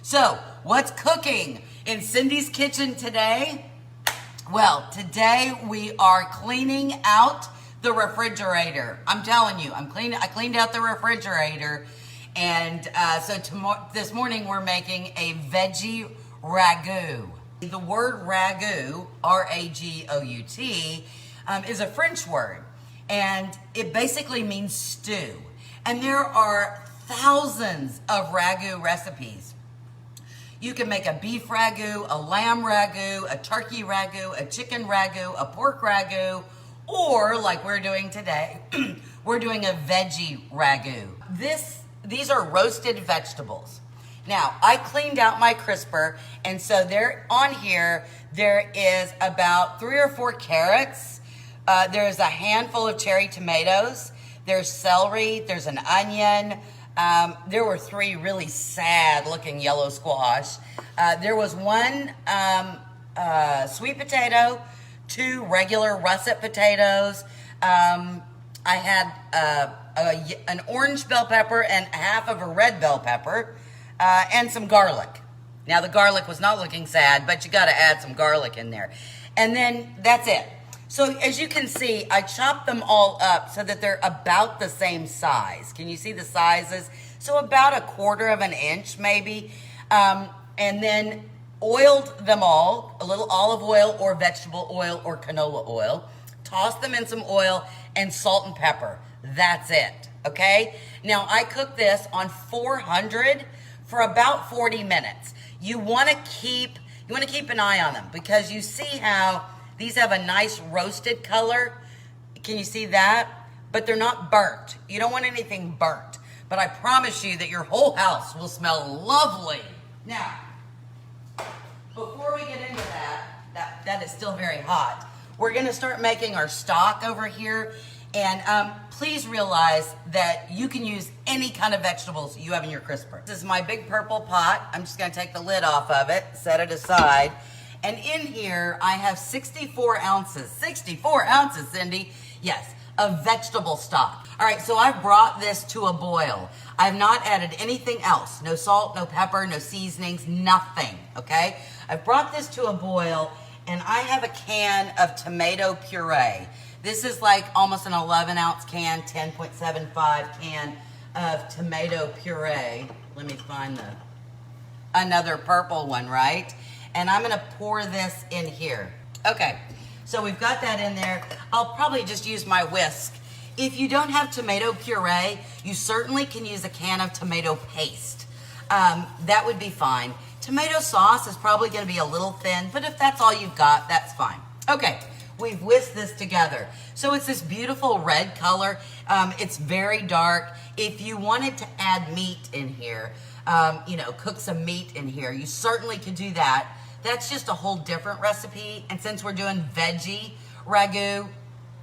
So, what's cooking in Cindy's kitchen today? Well, today we are cleaning out the refrigerator. I'm telling you, I cleaned out the refrigerator, and this morning we're making a veggie ragout. The word ragout, R-A-G-O-U-T, is a French word, and it basically means stew. And there are thousands of ragout recipes. You can make a beef ragout, a lamb ragout, a turkey ragout, a chicken ragout, a pork ragout, or like we're doing today, we're doing a veggie ragout. These are roasted vegetables. Now, I cleaned out my crisper, and so there on here, there is about 3 or 4 carrots. There's a handful of cherry tomatoes. There's celery. There's an onion. There were 3 really sad-looking yellow squash. There was 1 sweet potato, 2 regular russet potatoes. I had an orange bell pepper and half of a red bell pepper, and some garlic. Now, the garlic was not looking sad, but you got to add some garlic in there. And then that's it. So as you can see, I chopped them all up so that they're about the same size. Can you see the sizes? So about 1/4 inch maybe. And then oiled them all, a little olive oil or vegetable oil or canola oil. Tossed them in some oil and salt and pepper. That's it, okay? Now I cooked this on 400 for about 40 minutes. You want to keep an eye on them because you see how these have a nice roasted color. Can you see that? But they're not burnt. You don't want anything burnt. But I promise you that your whole house will smell lovely. Now, before we get into that is still very hot. We're gonna start making our stock over here. And please realize that you can use any kind of vegetables you have in your crisper. This is my big purple pot. I'm just gonna take the lid off of it, set it aside. And in here, I have 64 ounces, Cindy, yes, of vegetable stock. All right, so I've brought this to a boil. I've not added anything else, no salt, no pepper, no seasonings, nothing, okay? I've brought this to a boil, and I have a can of tomato puree. This is like almost an 11-ounce can, 10.75 can of tomato puree. Let me find another purple one, right? And I'm gonna pour this in here. Okay, so we've got that in there. I'll probably just use my whisk. If you don't have tomato puree, you certainly can use a can of tomato paste. That would be fine. Tomato sauce is probably gonna be a little thin, but if that's all you've got, that's fine. Okay, we've whisked this together. So it's this beautiful red color. It's very dark. If you wanted to add meat in here, cook some meat in here, you certainly could do that. That's just a whole different recipe. And since we're doing veggie ragout,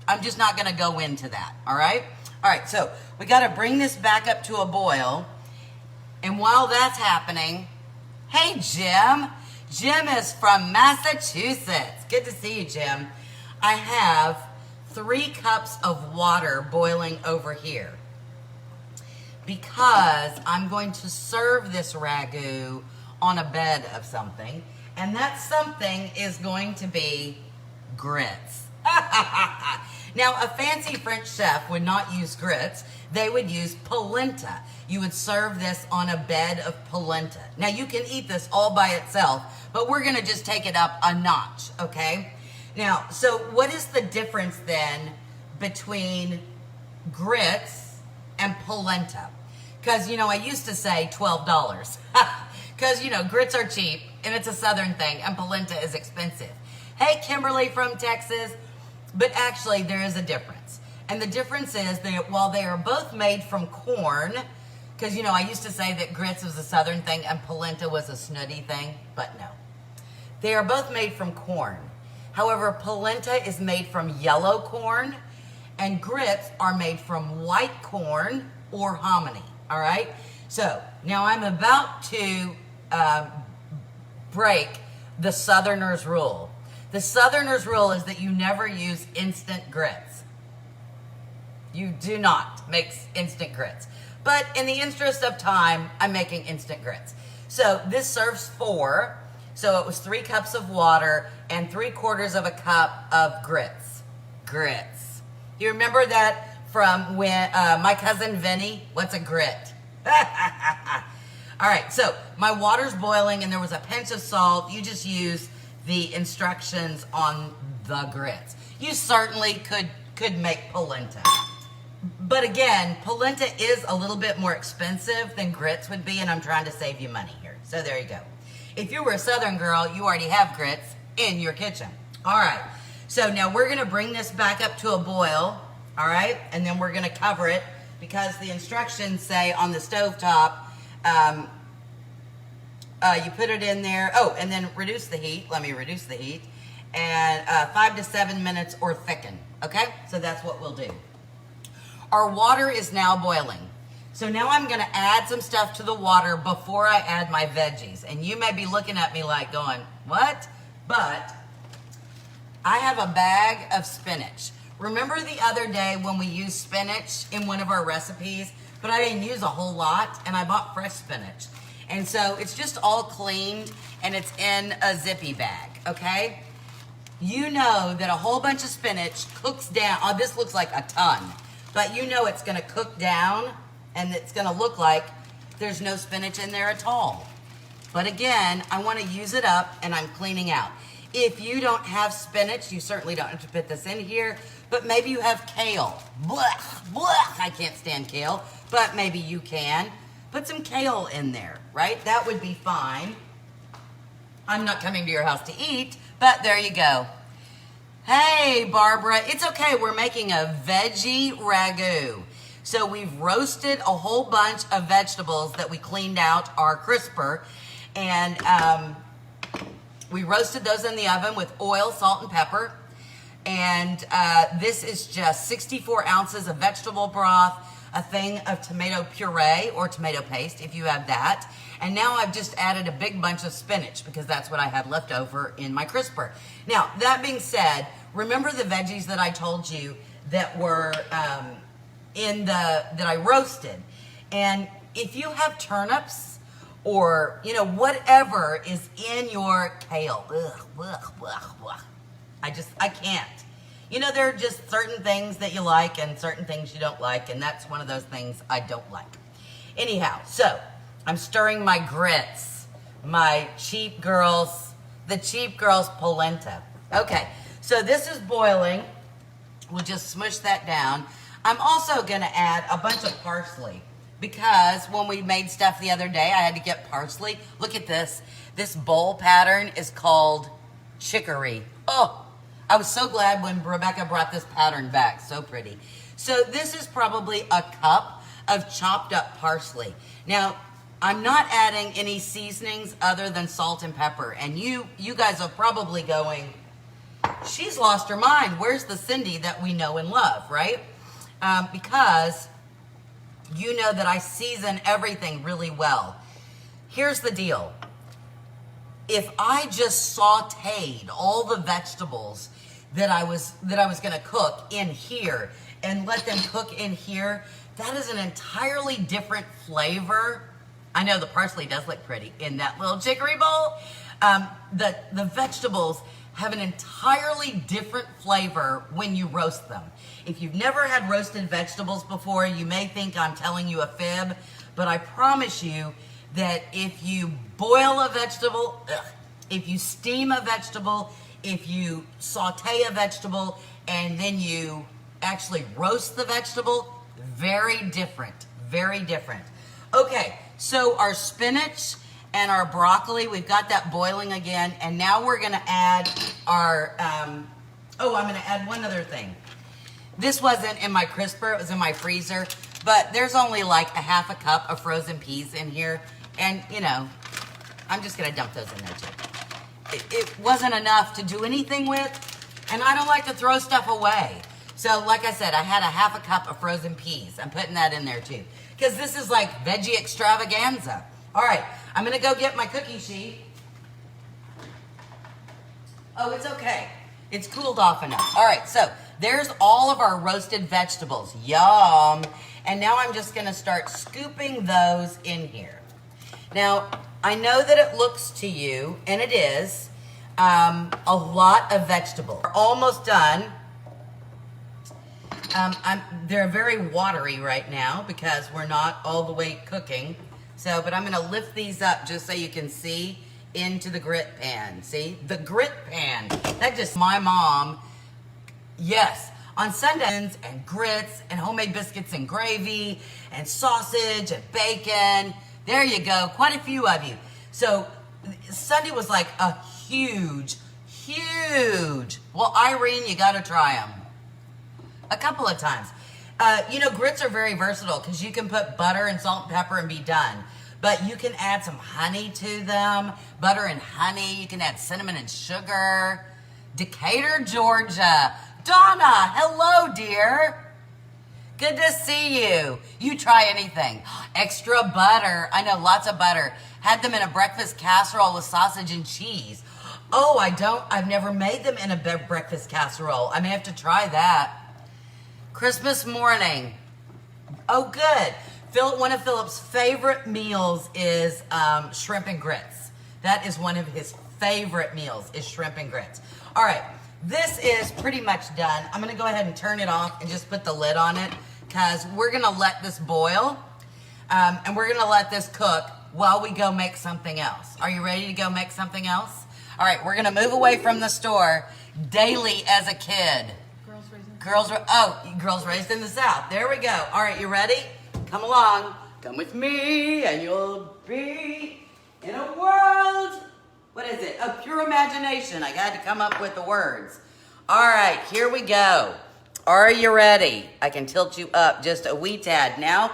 I'm just not gonna go into that, all right? All right, so we gotta bring this back up to a boil. And while that's happening, hey, Jim. Jim is from Massachusetts. Good to see you, Jim. I have 3 cups of water boiling over here because I'm going to serve this ragout on a bed of something, and that something is going to be grits. Now, a fancy French chef would not use grits. They would use polenta. You would serve this on a bed of polenta. Now, you can eat this all by itself, but we're gonna just take it up a notch, okay? Now, so what is the difference then between grits and polenta? Because, I used to say $12. Because, grits are cheap, and it's a southern thing, and polenta is expensive. Hey, Kimberly from Texas. But actually, there is a difference. And the difference is that while they are both made from corn, because, I used to say that grits was a southern thing and polenta was a snooty thing, but no. They are both made from corn. However, polenta is made from yellow corn, and grits are made from white corn or hominy, all right? So, now I'm about to break the Southerner's rule. The Southerner's rule is that you never use instant grits. You do not make instant grits. But in the interest of time, I'm making instant grits. So this serves 4. So it was 3 cups of water and 3/4 of a cup of grits. Grits. You remember that from when my cousin Vinny? What's a grit? All right, so my water's boiling and there was a pinch of salt. You just use the instructions on the grits. You certainly could make polenta. But again, polenta is a little bit more expensive than grits would be, and I'm trying to save you money here. So there you go. If you were a Southern girl, you already have grits in your kitchen. All right, so now we're gonna bring this back up to a boil, all right? And then we're gonna cover it because the instructions say on the stovetop, you put it in there. Oh, and then reduce the heat. Let me reduce the heat. And 5 to 7 minutes or thicken, okay? So that's what we'll do. Our water is now boiling. So now I'm gonna add some stuff to the water before I add my veggies. And you may be looking at me like going, what? But I have a bag of spinach. Remember the other day when we used spinach in one of our recipes, but I didn't use a whole lot and I bought fresh spinach. And so it's just all cleaned and it's in a zippy bag, okay? You know that a whole bunch of spinach cooks down. Oh, this looks like a ton, but you know it's gonna cook down and it's gonna look like there's no spinach in there at all. But again, I wanna use it up and I'm cleaning out. If you don't have spinach, you certainly don't have to put this in here, but maybe you have kale. Blech, blech, I can't stand kale, but maybe you can. Put some kale in there, right? That would be fine. I'm not coming to your house to eat, but there you go. Hey, Barbara, it's okay. We're making a veggie ragout. So we've roasted a whole bunch of vegetables that we cleaned out our crisper, and we roasted those in the oven with oil, salt, and pepper. And this is just 64 ounces of vegetable broth, a thing of tomato puree or tomato paste if you have that. And now I've just added a big bunch of spinach because that's what I had left over in my crisper. Now, that being said, remember the veggies that I told you that were that I roasted. And if you have turnips or, you know, whatever is in your kale, I can't. You know, there are just certain things that you like and certain things you don't like, and that's one of those things I don't like. Anyhow, so I'm stirring my grits, my cheap girls, the cheap girls polenta. Okay, so this is boiling. We'll just smush that down. I'm also gonna add a bunch of parsley because when we made stuff the other day, I had to get parsley. Look at this. This bowl pattern is called chicory. Oh, I was so glad when Rebecca brought this pattern back. So pretty. So this is probably a cup of chopped up parsley. Now, I'm not adding any seasonings other than salt and pepper. And you guys are probably going, she's lost her mind. Where's the Cindy that we know and love, right? Because you know that I season everything really well. Here's the deal. If I just sauteed all the vegetables that I was gonna cook in here and let them cook in here, that is an entirely different flavor. I know the parsley does look pretty in that little chicory bowl. The vegetables have an entirely different flavor when you roast them. If you've never had roasted vegetables before, you may think I'm telling you a fib, but I promise you that if you boil a vegetable, if you steam a vegetable, if you saute a vegetable, and then you actually roast the vegetable, very different, very different. Okay, so our spinach and our broccoli, we've got that boiling again, and now we're gonna add our, I'm gonna add one other thing. This wasn't in my crisper, it was in my freezer, but there's only like a half a cup of frozen peas in here, and you know, I'm just gonna dump those in there too. It wasn't enough to do anything with, and I don't like to throw stuff away. So like I said, I had a half a cup of frozen peas. I'm putting that in there too, because this is like veggie extravaganza. All right, I'm gonna go get my cookie sheet. Oh, it's okay. It's cooled off enough. All right, so there's all of our roasted vegetables. Yum. And now I'm just gonna start scooping those in here. Now, I know that it looks to you, and it is, a lot of vegetable. We're almost done. They're very watery right now because we're not all the way cooking. So, but I'm gonna lift these up just so you can see into the grit pan. See, the grit pan. That just my mom. Yes, on Sundays and grits and homemade biscuits and gravy and sausage and bacon. There you go, quite a few of you. So Sunday was like a huge. Well, Irene, you gotta try them. A couple of times. You know, grits are very versatile because you can put butter and salt and pepper and be done. But you can add some honey to them, butter and honey. You can add cinnamon and sugar. Decatur, Georgia. Donna, hello, dear. Good to see you. You try anything. Extra butter. I know, lots of butter. Had them in a breakfast casserole with sausage and cheese. Oh, I've never made them in a breakfast casserole. I may have to try that. Christmas morning. Oh, good. One of Philip's favorite meals is shrimp and grits. That is one of his favorite meals, is shrimp and grits. All right, this is pretty much done. I'm gonna go ahead and turn it off and just put the lid on it because we're gonna let this boil and we're gonna let this cook while we go make something else. Are you ready to go make something else? All right, we're gonna move away from the store daily as a kid. Girls raised in the South. There we go. All right, you ready? Come along. Come with me and you'll be in a world. What is it? Of pure imagination. I had to come up with the words. All right, here we go. Are you ready? I can tilt you up just a wee tad now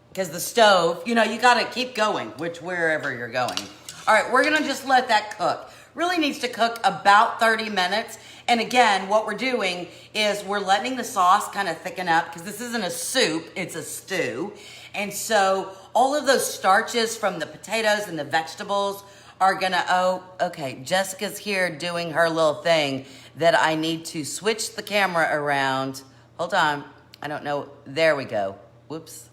because the stove, you know, you got to keep going, wherever you're going. All right, we're going to just let that cook. Really needs to cook about 30 minutes. And again, what we're doing is we're letting the sauce kind of thicken up because this isn't a soup, it's a stew. And so all of those starches from the potatoes and the vegetables are gonna, okay, Jessica's here doing her little thing that I need to switch the camera around. Hold on, I don't know, there we go. Whoops,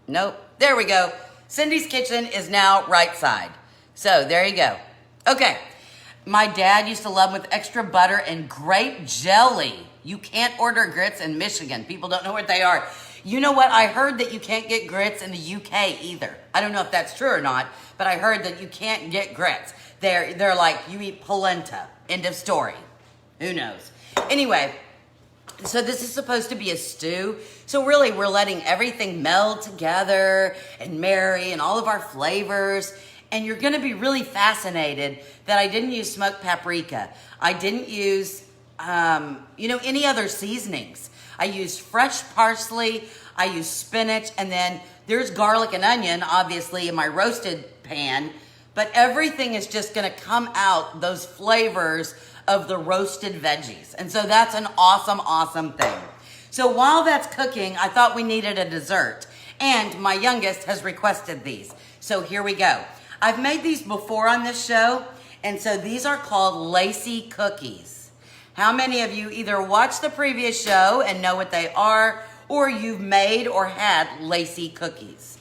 nope, there we go. Cindy's kitchen is now right side. So there you go. Okay. My dad used to love them with extra butter and grape jelly. You can't order grits in Michigan. People don't know what they are. You know what? I heard that you can't get grits in the UK either. I don't know if that's true or not, but I heard that you can't get grits. They're like, you eat polenta. End of story. Who knows? Anyway, so this is supposed to be a stew. So really, we're letting everything meld together and marry and all of our flavors. And you're gonna be really fascinated that I didn't use smoked paprika. I didn't use, any other seasonings. I used fresh parsley, I used spinach, and then there's garlic and onion, obviously, in my roasted pan. But everything is just gonna come out, those flavors of the roasted veggies. And so that's an awesome, awesome thing. So while that's cooking, I thought we needed a dessert. And my youngest has requested these. So here we go. I've made these before on this show, and so these are called Lacy cookies. How many of you either watched the previous show and know what they are, or you've made or had Lacy cookies?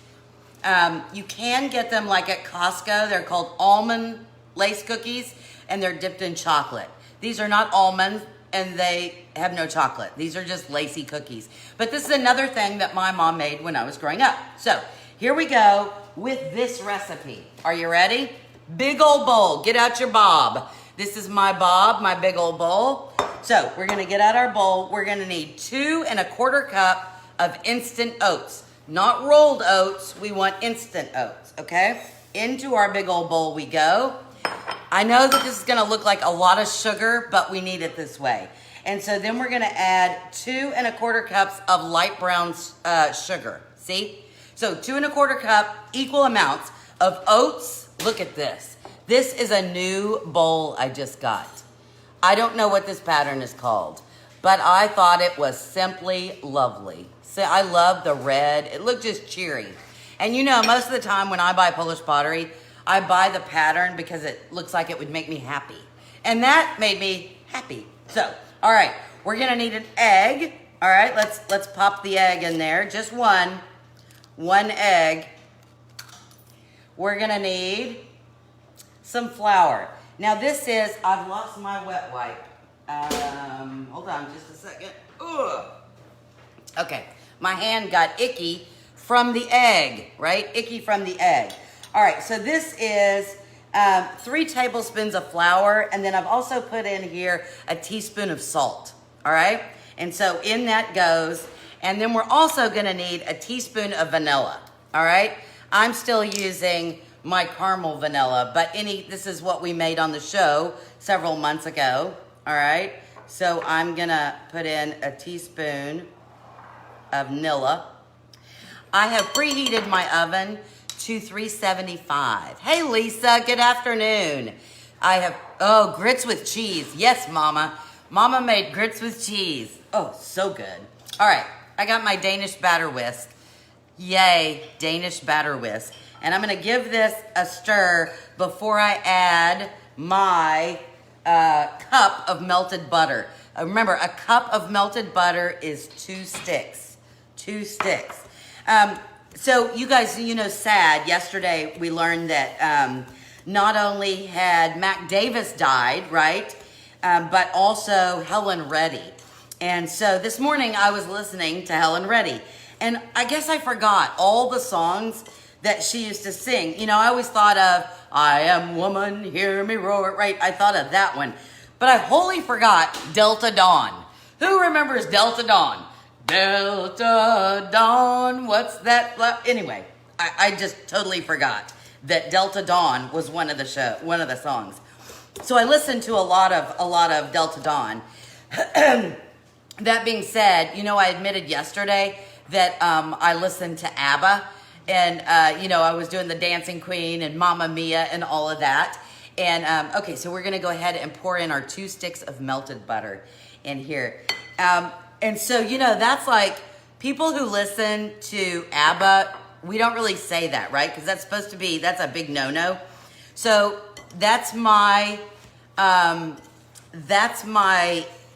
You can get them like at Costco. They're called almond lace cookies, and they're dipped in chocolate. These are not almonds, and they have no chocolate. These are just Lacy cookies. But this is another thing that my mom made when I was growing up. So here we go with this recipe. Are you ready? Big old bowl. Get out your bob. This is my bob, my big old bowl. So we're gonna get out our bowl. We're gonna need 2 1/4 cups of instant oats. Not rolled oats, we want instant oats, okay? Into our big old bowl we go. I know that this is gonna look like a lot of sugar, but we need it this way. And so then we're gonna add 2 1/4 cups of light brown sugar, see? So 2 1/4 cup, equal amounts of oats. Look at this. This is a new bowl I just got. I don't know what this pattern is called, but I thought it was simply lovely. So I love the red. It looked just cheery. And you know, most of the time when I buy Polish pottery, I buy the pattern because it looks like it would make me happy. And that made me happy. So, all right, we're gonna need an egg. All right, let's pop the egg in there, just one egg. we're gonna need some flour. Now this is, I've lost my wet wipe. Hold on just a second. Ugh. Okay, my hand got icky from the egg, right? Icky from the egg. All right, so this is 3 tablespoons of flour, and then I've also put in here a teaspoon of salt, all right? And so in that goes, and then we're also gonna need a teaspoon of vanilla, all right? I'm still using my caramel vanilla, but this is what we made on the show several months ago, all right? So I'm gonna put in a teaspoon of vanilla. I have preheated my oven to 375. Hey Lisa, good afternoon. I have, oh, grits with cheese. Yes, Mama. Mama made grits with cheese. Oh, so good. All right, I got my Danish batter whisk. Yay, Danish batter whisk. And I'm gonna give this a stir before I add my cup of melted butter. Remember, a cup of melted butter is 2 sticks. 2 sticks. So you guys, sad, yesterday we learned that not only had Mac Davis died, right? But also Helen Reddy. And so this morning I was listening to Helen Reddy. And I guess I forgot all the songs that she used to sing. I always thought of, I am woman, hear me roar, right? I thought of that one. But I wholly forgot Delta Dawn. Who remembers Delta Dawn? Delta Dawn, what's that? Anyway, I just totally forgot that Delta Dawn was one of the songs. So I listened to a lot of Delta Dawn. That being said, I admitted yesterday that I listened to ABBA, and I was doing the Dancing Queen and Mamma Mia and all of that. And okay, so we're gonna go ahead and pour in our 2 sticks of melted butter in here. And so, that's like, people who listen to ABBA, we don't really say that, right? Because that's a big no-no. So that's my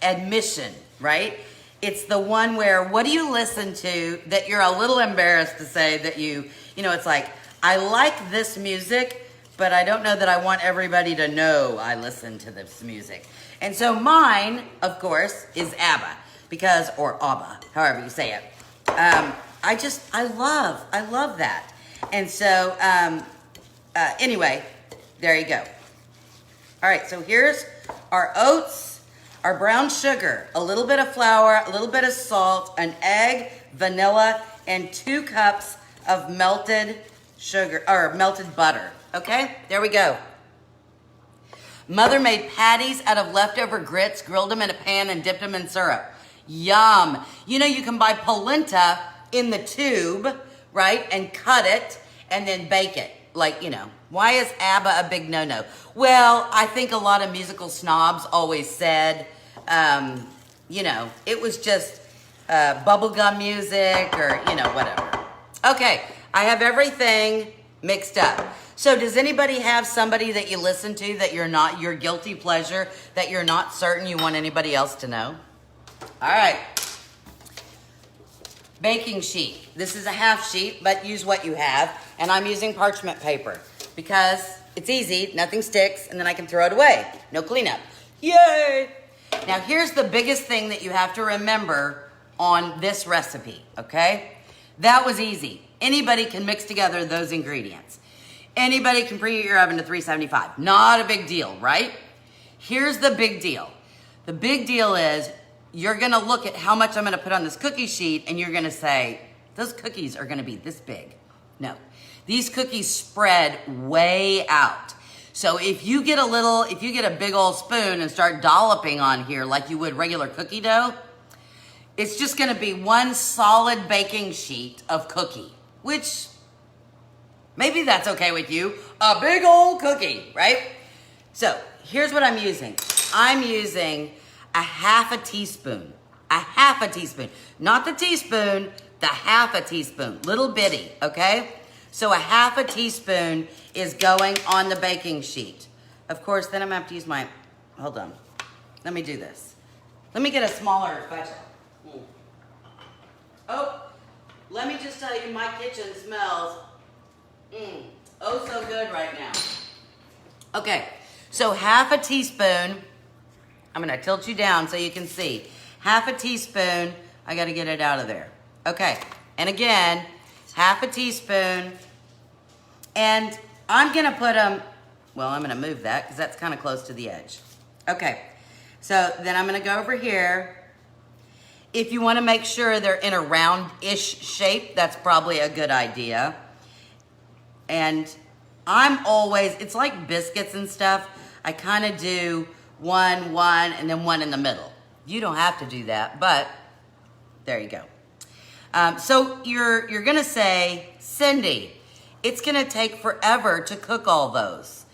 admission, right? It's the one where, what do you listen to that you're a little embarrassed to say that it's like, I like this music, but I don't know that I want everybody to know I listen to this music. And so mine, of course, is ABBA. Or ABBA, however you say it. I love that. And so, anyway, there you go. All right, so here's our oats, our brown sugar, a little bit of flour, a little bit of salt, an egg, vanilla, and 2 cups of melted sugar, or melted butter. Okay, there we go. Mother made patties out of leftover grits, grilled them in a pan, and dipped them in syrup. Yum. You can buy polenta in the tube, right? And cut it and then bake it. Why is ABBA a big no-no? Well, I think a lot of musical snobs always said, it was just bubblegum music or, whatever. Okay, I have everything mixed up. So does anybody have somebody that you listen to that your guilty pleasure, that you're not certain you want anybody else to know? All right, baking sheet. This is a half sheet, but use what you have. And I'm using parchment paper because it's easy, nothing sticks, and then I can throw it away. No cleanup. Yay! Now here's the biggest thing that you have to remember on this recipe, okay? That was easy. Anybody can mix together those ingredients. Anybody can preheat your oven to 375. Not a big deal, right? Here's the big deal. The big deal is, you're gonna look at how much I'm gonna put on this cookie sheet and you're gonna say, those cookies are gonna be this big. No, these cookies spread way out. So if you get a big old spoon and start dolloping on here like you would regular cookie dough, it's just gonna be one solid baking sheet of cookie, which maybe that's okay with you. A big old cookie, right? So here's what I'm using. I'm using a half a teaspoon, not the teaspoon, the half a teaspoon, little bitty, okay? So a half a teaspoon is going on the baking sheet. Of course, then I'm gonna have to use hold on. Let me do this. Let me get a smaller spatula. Oh, let me just tell you, my kitchen smells Oh, so good right now. Okay, so half a teaspoon. I'm gonna tilt you down so you can see. Half a teaspoon. I gotta get it out of there. Okay, and again, half a teaspoon. And I'm gonna put them, well, I'm gonna move that because that's kind of close to the edge. Okay, so then I'm gonna go over here. If you wanna make sure they're in a round-ish shape, that's probably a good idea. And I'm always, it's like biscuits and stuff. I kind of do one, and then one in the middle. You don't have to do that, but there you go. So you're gonna say, Cindy, it's gonna take forever to cook all those.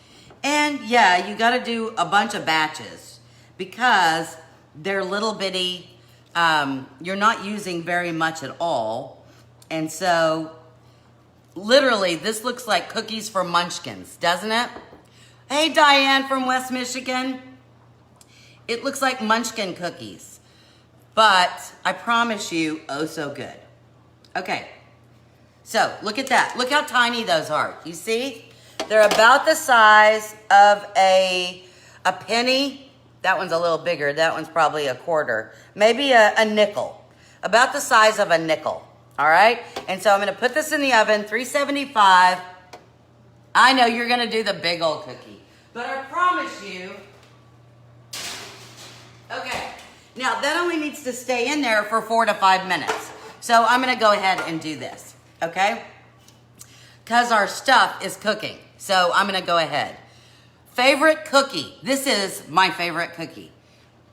And yeah, you gotta do a bunch of batches because they're little bitty, you're not using very much at all. And so literally this looks like cookies for munchkins, doesn't it? Hey, Diane from West Michigan. It looks like munchkin cookies, but I promise you, oh so good. Okay, so look at that. Look how tiny those are. You see? They're about the size of a penny. That one's a little bigger. That one's probably a quarter. Maybe a nickel. About the size of a nickel. All right? And so I'm going to put this in the oven, 375. I know you're going to do the big old cookie, but I promise you. Okay, now that only needs to stay in there for 4 to 5 minutes. So I'm gonna go ahead and do this, okay? Because our stuff is cooking. So I'm gonna go ahead. Favorite cookie. This is my favorite cookie.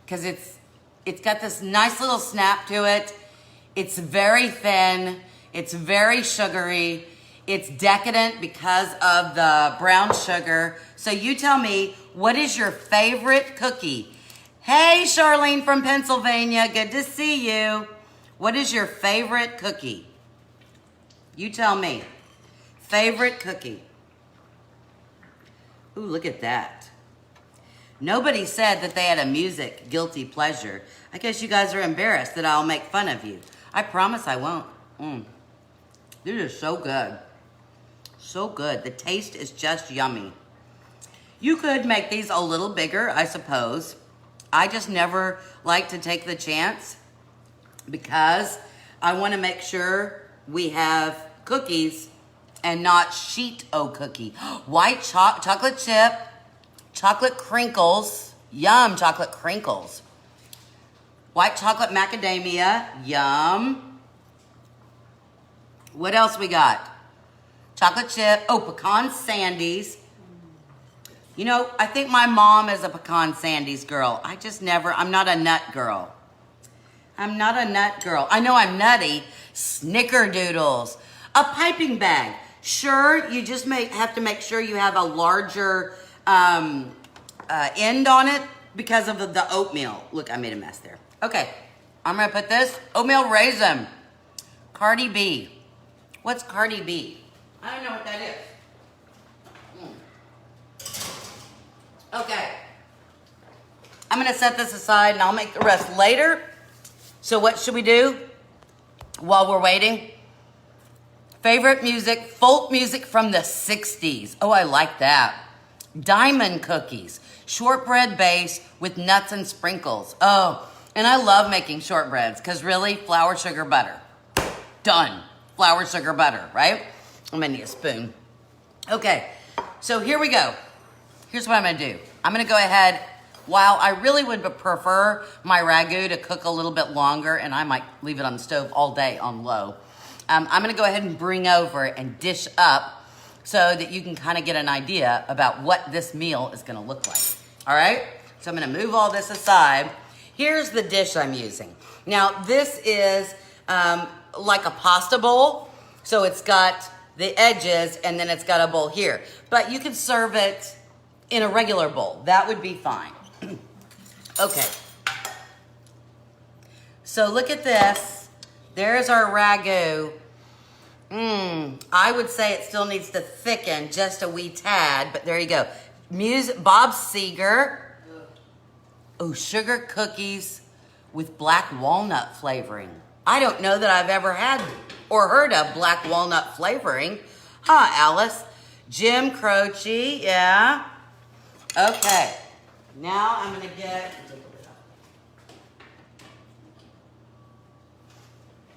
Because it's got this nice little snap to it. It's very thin. It's very sugary. It's decadent because of the brown sugar. So you tell me, what is your favorite cookie? Hey, Charlene from Pennsylvania. Good to see you. What is your favorite cookie? You tell me. Favorite cookie. Ooh, look at that. Nobody said that they had a music guilty pleasure. I guess you guys are embarrassed that I'll make fun of you. I promise I won't. This is so good. So good. The taste is just yummy. You could make these a little bigger, I suppose. I just never like to take the chance because I want to make sure we have cookies and not sheet-o cookie. White chocolate chip, chocolate crinkles, yum, chocolate crinkles. White chocolate macadamia, yum. What else we got? Chocolate chip, oh, pecan sandies. You know, I think my mom is a pecan sandies girl. I'm not a nut girl. I'm not a nut girl. I know I'm nutty. Snickerdoodles. A piping bag. Sure, you just have to make sure you have a larger end on it because of the oatmeal. Look, I made a mess there. Okay, I'm gonna put this oatmeal raisin. Cardi B. What's Cardi B? I don't know what that is. Okay, I'm gonna set this aside and I'll make the rest later. So what should we do while we're waiting? Favorite music, folk music from the 60s. Oh, I like that. Diamond cookies, shortbread base with nuts and sprinkles. Oh, and I love making shortbreads because really, flour, sugar, butter. Done. Flour, sugar, butter, right? I'm gonna need a spoon. Okay, so here we go. Here's what I'm gonna do. I'm gonna go ahead, while I really would prefer my ragu to cook a little bit longer, and I might leave it on the stove all day on low, I'm gonna go ahead and bring over and dish up so that you can kind of get an idea about what this meal is gonna look like. All right, so I'm gonna move all this aside. Here's the dish I'm using. Now this is like a pasta bowl, so it's got the edges and then it's got a bowl here. But you could serve it in a regular bowl. That would be fine. Okay. So look at this. There's our ragu. I would say it still needs to thicken just a wee tad, but there you go. Bob Seger. Oh, sugar cookies with black walnut flavoring. I don't know that I've ever had or heard of black walnut flavoring. Huh, Alice? Jim Croce, yeah. Okay. Now I'm gonna get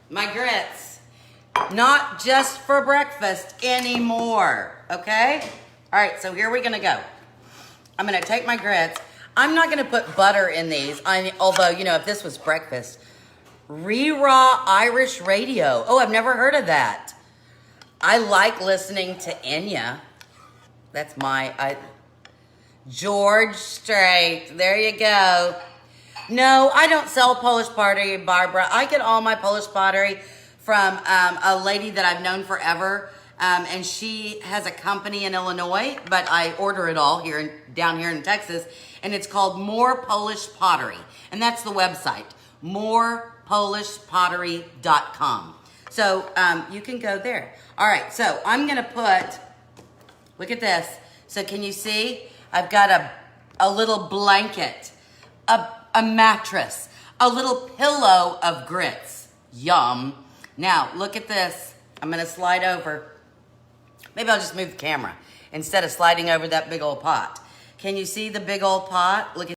my grits. Not just for breakfast anymore, okay? All right, so here we're gonna go. I'm gonna take my grits. I'm not gonna put butter in these, although, you know, if this was breakfast. Raw Irish radio. Oh, I've never heard of that. I like listening to Enya. That's George Strait. There you go. No, I don't sell Polish pottery, Barbara. I get all my Polish pottery from a lady that I've known forever. And she has a company in Illinois, but I order it all down here in Texas. And it's called More Polish Pottery. And that's the website, morepolishpottery.com. So you can go there. All right, so I'm gonna put, look at this. So can you see? I've got a little blanket, a mattress, a little pillow of grits. Yum. Now, look at this. I'm gonna slide over. Maybe I'll just move the camera instead of sliding over that big old pot. Can you see the big old pot? Look at